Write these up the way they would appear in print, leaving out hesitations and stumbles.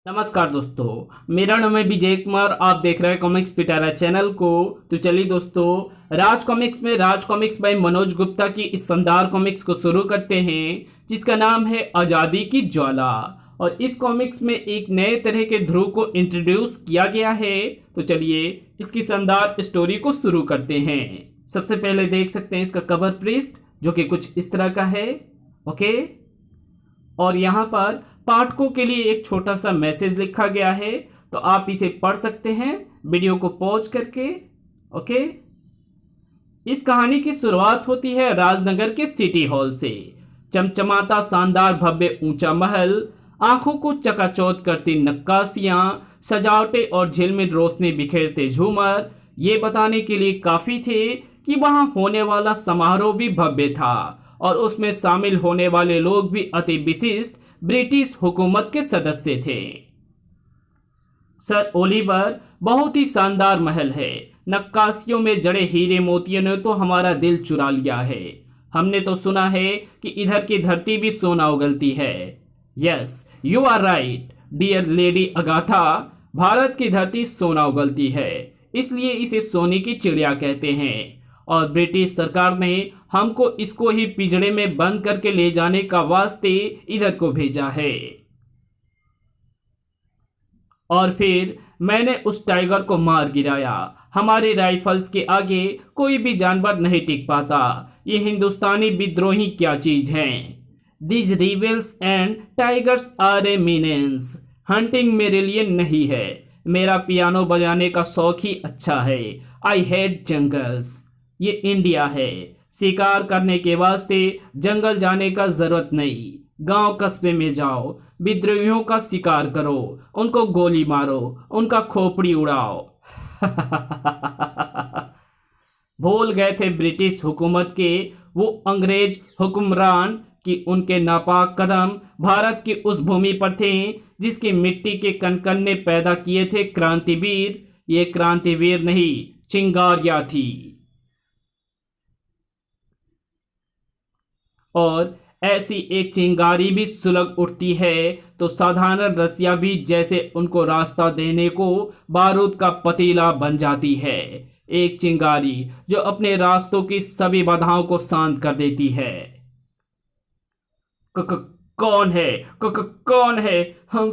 नमस्कार दोस्तों, मेरा नाम है विजय कुमार। आप देख रहे हैं कॉमिक्स पिटारा चैनल को। तो चलिए दोस्तों, राज कॉमिक्स में राज कॉमिक्स बाय मनोज गुप्ता की इस शानदार कॉमिक्स को शुरू करते हैं, जिसका नाम है आज़ादी की ज्वाला। और इस कॉमिक्स में एक नए तरह के ध्रुव को इंट्रोड्यूस किया गया है। तो चलिए इसकी शानदार स्टोरी को शुरू करते हैं। सबसे पहले देख सकते हैं इसका कवर पृष्ठ, जो कि कुछ इस तरह का है। ओके, और यहाँ पर पाठकों के लिए एक छोटा सा मैसेज लिखा गया है, तो आप इसे पढ़ सकते हैं वीडियो को पॉज करके। ओके, इस कहानी की शुरुआत होती है राजनगर के सिटी हॉल से। चमचमाता शानदार भव्य ऊंचा महल, आंखों को चकाचौंध करती नक्काशियां, सजावटें और झिलमिल रोशनी बिखेरते झूमर ये बताने के लिए काफी थे कि वहां होने वाला समारोह भी भव्य था और उसमें शामिल होने वाले लोग भी अति विशिष्ट ब्रिटिश हुकूमत के सदस्य थे। सर ओलिवर बहुत ही शानदार महल है। नक्काशियों में जड़े हीरे मोतियों ने तो हमारा दिल चुरा लिया है। हमने तो सुना है कि इधर की धरती भी सोना उगलती है। Yes, you are right dear lady Agatha. Bharat की धरती सोना उगलती है, इसलिए इसे सोने की चिड़िया कहते हैं। और ब्रिटिश सरकार ने हमको इसको ही पिंजड़े में बंद करके ले जाने का वास्ते इधर को भेजा है। और फिर मैंने उस टाइगर को मार गिराया। हमारे राइफल्स के आगे कोई भी जानवर नहीं टिक पाता। ये हिंदुस्तानी विद्रोही क्या चीज हैं। These rebels and tigers are a menace. Hunting मेरे लिए नहीं है। मेरा पियानो बजाने का शौक ही अच्छा है। I hate jungles. ये इंडिया है। शिकार करने के वास्ते जंगल जाने का जरूरत नहीं। गांव कस्बे में जाओ, विद्रोहियों का शिकार करो, उनको गोली मारो, उनका खोपड़ी उड़ाओ। भूल गए थे ब्रिटिश हुकूमत के वो अंग्रेज हुक्मरान कि उनके नापाक कदम भारत की उस भूमि पर थे जिसकी मिट्टी के कण ने पैदा किए थे क्रांतिवीर। ये क्रांतिवीर नहीं, चिंगारियां थी। और ऐसी एक चिंगारी भी सुलग उठती है तो साधारण रस्सियां भी जैसे उनको रास्ता देने को बारूद का पतीला बन जाती है। एक चिंगारी जो अपने रास्तों की सभी बाधाओं को शांत कर देती है। क, क, कौन है? कौन है? हम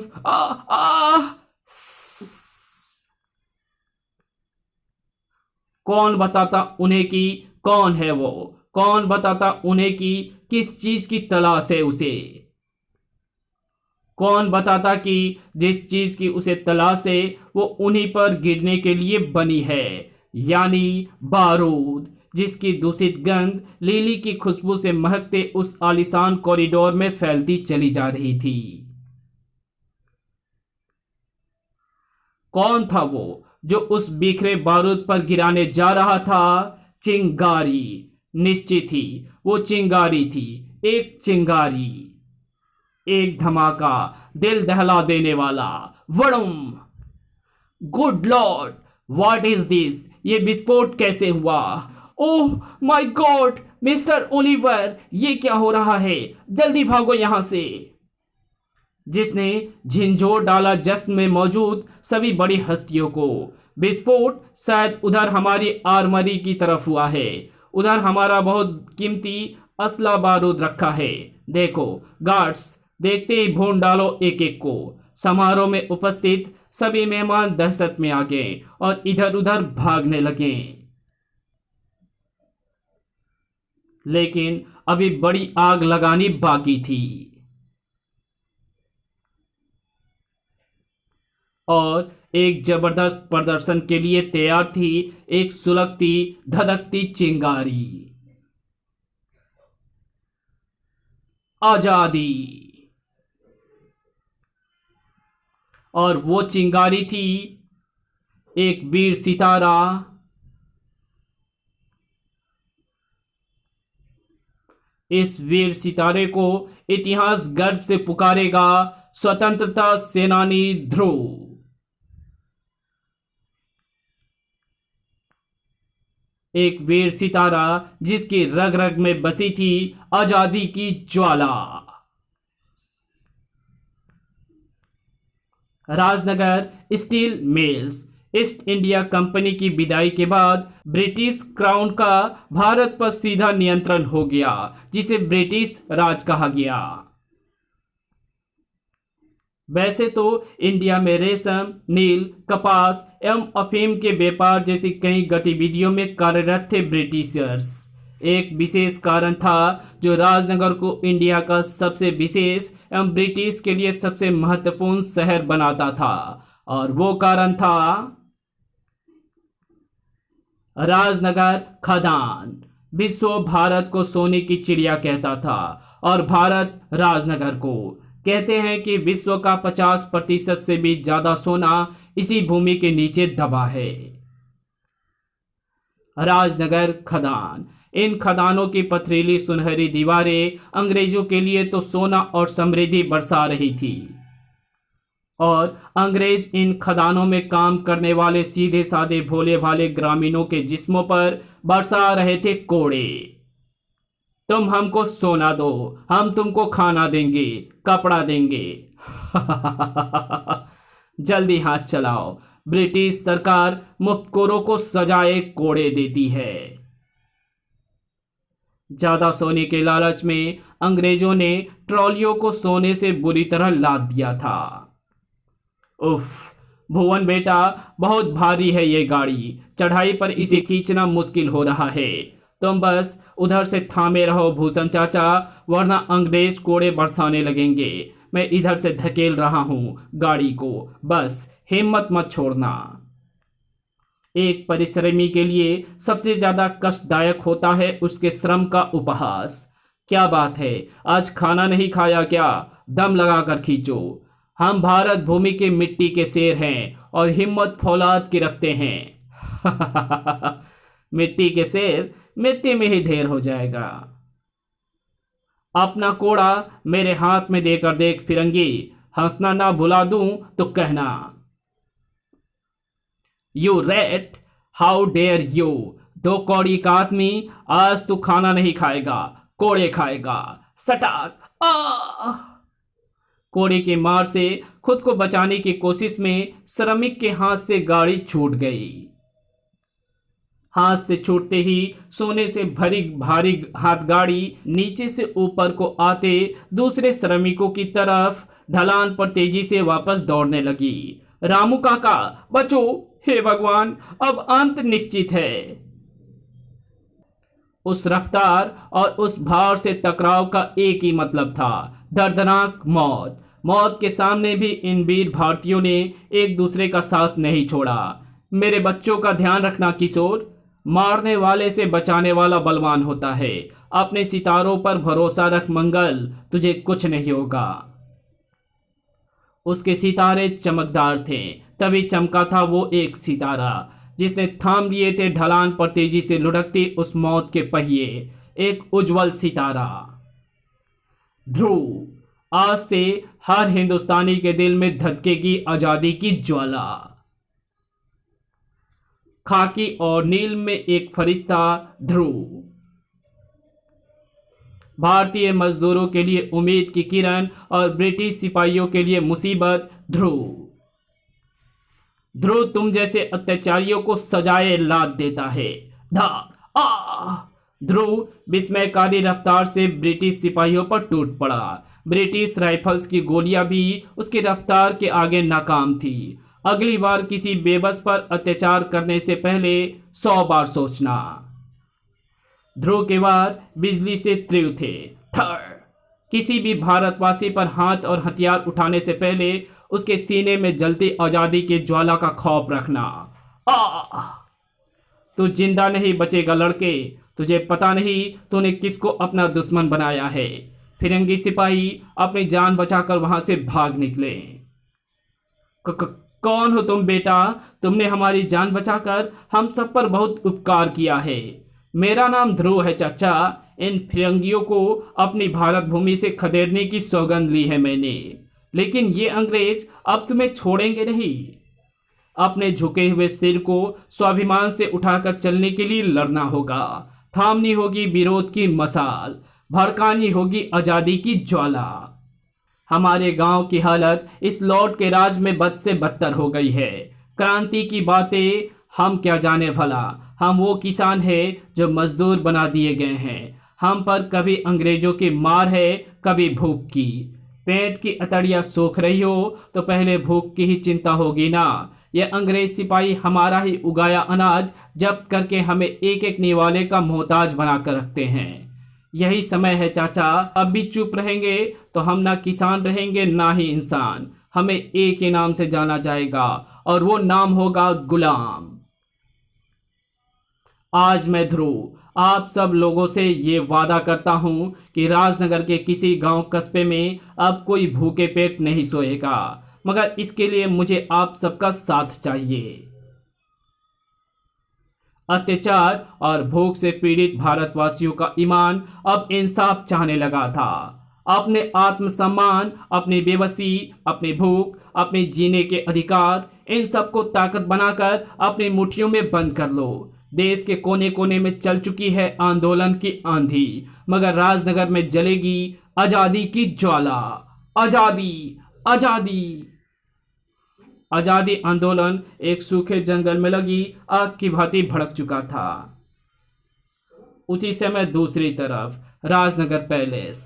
कौन बताता उन्हें कि कौन है वो? कौन बताता उन्हें कि किस चीज की तलाश है उसे? कौन बताता कि जिस चीज की उसे तलाश है वो उन्हीं पर गिरने के लिए बनी है, यानी बारूद, जिसकी दूषित गंध लिली की खुशबू से महकते उस आलीशान कॉरिडोर में फैलती चली जा रही थी। कौन था वो जो उस बिखरे बारूद पर गिराने जा रहा था? चिंगारी। निश्चित ही वो चिंगारी थी। एक चिंगारी, एक धमाका, दिल दहला देने वाला। वड़ुम! Good lord, what is this? ये विस्फोट कैसे हुआ? Oh my god, mister Oliver, ये क्या हो रहा है? जल्दी भागो यहां से। जिसने झिंझोर डाला जश्न में मौजूद सभी बड़ी हस्तियों को। विस्फोट शायद उधर हमारी आर्मरी की तरफ हुआ है। उधर हमारा बहुत कीमती असला बारूद रखा है। देखो गार्ड्स, देखते ही भून डालो एक एक को। समारोह में उपस्थित सभी मेहमान दहशत में आ गए और इधर उधर भागने लगे। लेकिन अभी बड़ी आग लगानी बाकी थी। और एक जबरदस्त प्रदर्शन के लिए तैयार थी एक सुलगती धधकती चिंगारी। आजादी। और वो चिंगारी थी एक वीर सितारा। इस वीर सितारे को इतिहास गर्व से पुकारेगा, स्वतंत्रता सेनानी ध्रुव। एक वीर सितारा जिसकी रग रग में बसी थी आजादी की ज्वाला। Rajnagar steel mills. East India company की विदाई के बाद ब्रिटिश क्राउन का भारत पर सीधा नियंत्रण हो गया, जिसे ब्रिटिश राज कहा गया। वैसे तो इंडिया में रेशम, नील, कपास एवं अफीम के व्यापार जैसी कई गतिविधियों में कार्यरत थे ब्रिटिशर्स। एक विशेष कारण था जो राजनगर को इंडिया का सबसे विशेष एवं ब्रिटिश के लिए सबसे महत्वपूर्ण शहर बनाता था, और वो कारण था राजनगर खदान। विश्व भारत को सोने की चिड़िया कहता था और भारत राजनगर को। कहते हैं कि विश्व का 50% से भी ज्यादा सोना इसी भूमि के नीचे दबा है। राजनगर खदान। इन खदानों की पथरीली सुनहरी दीवारें अंग्रेजों के लिए तो सोना और समृद्धि बरसा रही थी, और अंग्रेज इन खदानों में काम करने वाले सीधे साधे भोले भाले ग्रामीणों के जिस्मों पर बरसा रहे थे कोड़े। तुम हमको सोना दो, हम तुमको खाना देंगे, कपड़ा देंगे। जल्दी हाथ चलाओ, ब्रिटिश सरकार मुफ्तखोरों को सजाए कोड़े देती है। ज्यादा सोने के लालच में अंग्रेजों ने ट्रॉलियों को सोने से बुरी तरह लाद दिया था। उफ, भुवन बेटा, बहुत भारी है ये गाड़ी, चढ़ाई पर इसे खींचना मुश्किल हो रहा है। तुम बस उधर से थामे रहो भूषण चाचा, वरना अंग्रेज कोड़े बरसाने लगेंगे। मैं इधर से धकेल रहा हूं गाड़ी को, बस हिम्मत मत छोड़ना। एक परिश्रमी के लिए सबसे ज्यादा कष्टदायक होता है उसके श्रम का उपहास। क्या बात है, आज खाना नहीं खाया क्या? दम लगाकर खींचो। हम भारत भूमि के मिट्टी के शेर हैं और हिम्मत फौलाद की रखते हैं। मिट्टी के शेर मिट्टी में ही ढेर हो जाएगा। अपना कोड़ा मेरे हाथ में देकर देख फिरंगी, हंसना ना भुला दूं तो कहना। You rat, how dare you. 2 कौड़ी का आदमी, आज तू खाना नहीं खाएगा, कोड़े खाएगा। सटाक आ! कोड़े के मार से खुद को बचाने की कोशिश में श्रमिक के हाथ से गाड़ी छूट गई। हाथ से छूटते ही सोने से भरी भारी हाथ गाड़ी नीचे से ऊपर को आते दूसरे श्रमिकों की तरफ ढलान पर तेजी से वापस दौड़ने लगी। रामू काका बचो, हे भगवान, अब अंत निश्चित है। उस रफ्तार और उस भार से टकराव का एक ही मतलब था, दर्दनाक मौत। मौत के सामने भी इन वीर भारतीयों ने एक दूसरे का साथ नहीं छोड़ा। मेरे बच्चों का ध्यान रखना किशोर, मारने वाले से बचाने वाला बलवान होता है। अपने सितारों पर भरोसा रख मंगल, तुझे कुछ नहीं होगा। उसके सितारे चमकदार थे, तभी चमका था वो एक सितारा जिसने थाम लिए थे ढलान पर तेजी से लुढ़कती उस मौत के पहिए। एक उज्जवल सितारा। ध्रुव, आज से हर हिंदुस्तानी के दिल में धधकेगी आजादी की ज्वाला। खाकी और नील में एक फरिश्ता ध्रुव। भारतीय मजदूरों के लिए उम्मीद की किरण और ब्रिटिश सिपाहियों के लिए मुसीबत ध्रुव। ध्रुव तुम जैसे अत्याचारियों को सजाए लाद देता है। धार आ! ध्रुव विस्मयकारी रफ्तार से ब्रिटिश सिपाहियों पर टूट पड़ा। ब्रिटिश राइफल्स की गोलियां भी उसकी रफ्तार के आगे नाकाम थी। अगली बार किसी बेबस पर अत्याचार करने से पहले 100 बार सोचना। ध्रुव के वार बिजली से तीव्र थे। ठर! किसी भी भारतवासी पर हाथ और हथियार उठाने से पहले उसके सीने में जलती आजादी की ज्वाला का खौफ रखना। आ! तू जिंदा नहीं बचेगा लड़के, तुझे पता नहीं तूने किसको अपना दुश्मन बनाया है। फिरंगी सिपाही अपनी जान बचाकर वहां से भाग निकले। कौन हो तुम बेटा? तुमने हमारी जान बचाकर हम सब पर बहुत उपकार किया है। मेरा नाम ध्रुव है चाचा। इन फिरंगियों को अपनी भारत भूमि से खदेड़ने की सौगंध ली है मैंने, लेकिन ये अंग्रेज अब तुम्हें छोड़ेंगे नहीं। अपने झुके हुए सिर को स्वाभिमान से उठाकर चलने के लिए लड़ना होगा। थामनी होगी विरोध की मशाल, भड़कानी होगी आजादी की ज्वाला। हमारे गांव की हालत इस लॉर्ड के राज में बद से बदतर हो गई है। क्रांति की बातें हम क्या जाने भला। हम वो किसान हैं जो मजदूर बना दिए गए हैं। हम पर कभी अंग्रेजों की मार है, कभी भूख की। पेट की अतड़ियाँ सूख रही हो तो पहले भूख की ही चिंता होगी ना। ये अंग्रेज सिपाही हमारा ही उगाया अनाज जब्त करके हमें एक एक निवाले का मोहताज बना कर रखते हैं। यही समय है चाचा, अब भी चुप रहेंगे तो हम ना किसान रहेंगे ना ही इंसान। हमें एक ही नाम से जाना जाएगा और वो नाम होगा गुलाम। आज मैं ध्रुव आप सब लोगों से ये वादा करता हूं कि राजनगर के किसी गांव कस्बे में अब कोई भूखे पेट नहीं सोएगा, मगर इसके लिए मुझे आप सबका साथ चाहिए। अत्याचार और भूख से पीड़ित भारतवासियों का ईमान अब इंसाफ चाहने लगा था। अपने आत्मसम्मान, अपनी बेबसी, अपनी भूख, अपने जीने के अधिकार, इन सबको ताकत बनाकर अपनी मुट्ठियों में बंद कर लो। देश के कोने कोने में चल चुकी है आंदोलन की आंधी, मगर राजनगर में जलेगी आजादी की ज्वाला। आजादी, आजादी। आजादी आंदोलन एक सूखे जंगल में लगी आग की भांति भड़क चुका था। उसी समय दूसरी तरफ राजनगर पैलेस,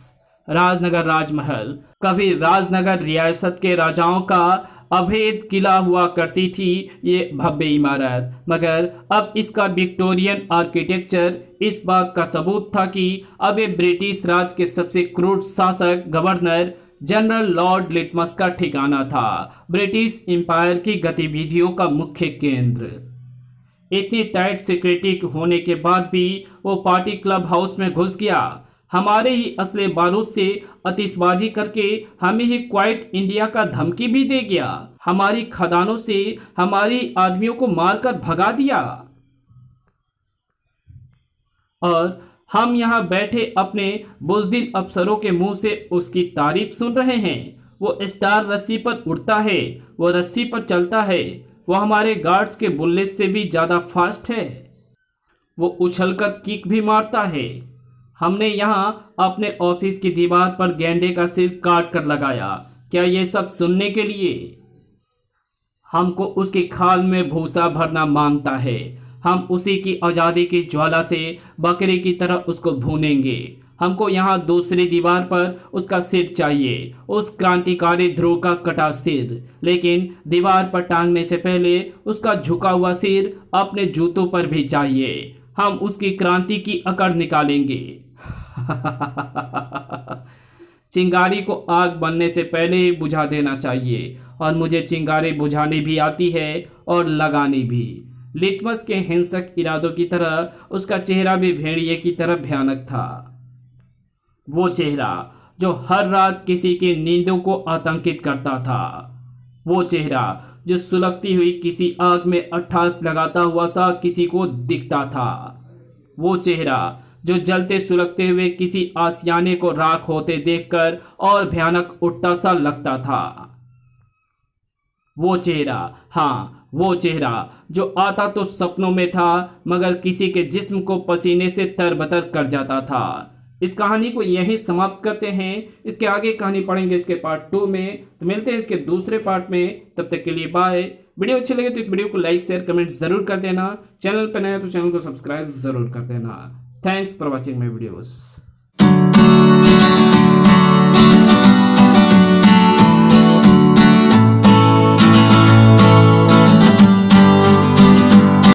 राजनगर राजमहल, कभी राजनगर रियासत के राजाओं का अभेद किला हुआ करती थी ये भव्य इमारत, मगर अब इसका विक्टोरियन आर्किटेक्चर इस बात का सबूत था कि अब ये ब्रिटिश राज के सबसे क्रूर शासक गवर्नर जनरल लॉर्ड लिटमस का ठिकाना था, ब्रिटिश एम्पायर की गतिविधियों का मुख्य केंद्र। इतनी टाइट सिक्योरिटी होने के बाद भी वो पार्टी क्लब हाउस में घुस गया, हमारे ही असले बारूद से आतिशबाजी करके हमें ही क्वाइट इंडिया का धमकी भी दे गया, हमारी खदानों से हमारी आदमियों को मारकर भगा दिया। और हम यहाँ बैठे अपने बुज़दिल अफसरों के मुंह से उसकी तारीफ सुन रहे हैं। वो स्टार रस्सी पर उड़ता है, वो रस्सी पर चलता है, वो हमारे गार्ड्स के बुल्ले से भी ज़्यादा फास्ट है, वो उछलकर किक भी मारता है। हमने यहाँ अपने ऑफिस की दीवार पर गैंडे का सिर काट कर लगाया, क्या ये सब सुनने के लिए? हमको उसकी खाल में भूसा भरना मांगता है, हम उसी की आज़ादी की ज्वाला से बकरे की तरह उसको भूनेंगे। हमको यहाँ दूसरी दीवार पर उसका सिर चाहिए, उस क्रांतिकारी ध्रुव का कटा सिर, लेकिन दीवार पर टांगने से पहले उसका झुका हुआ सिर अपने जूतों पर भी चाहिए। हम उसकी क्रांति की अकड़ निकालेंगे। चिंगारी को आग बनने से पहले ही बुझा देना चाहिए, और मुझे चिंगारी बुझानी भी आती है और लगानी भी। लिटमस के हिंसक इरादों की तरह उसका चेहरा भी भेड़िए की तरह भयानक था। वो चेहरा जो हर रात किसी की नींदों को आतंकित करता था, वो चेहरा जो सुलगती हुई किसी आग में अट्ठास लगाता हुआ सा किसी को दिखता था, वो चेहरा जो जलते सुलगते हुए किसी आशियाने को राख होते देखकर और भयानक उठता सा लगता था। वो चेहरा, हाँ वो चेहरा जो आता तो सपनों में था मगर किसी के जिस्म को पसीने से तरबतर कर जाता था। इस कहानी को यहीं समाप्त करते हैं। इसके आगे कहानी पढ़ेंगे इसके पार्ट 2 में, तो मिलते हैं इसके दूसरे पार्ट में। तब तक के लिए बाय। वीडियो अच्छी लगे तो इस वीडियो को लाइक शेयर कमेंट जरूर कर देना। चैनल पर नया तो चैनल को सब्सक्राइब जरूर कर देना। Thanks for watching my videos.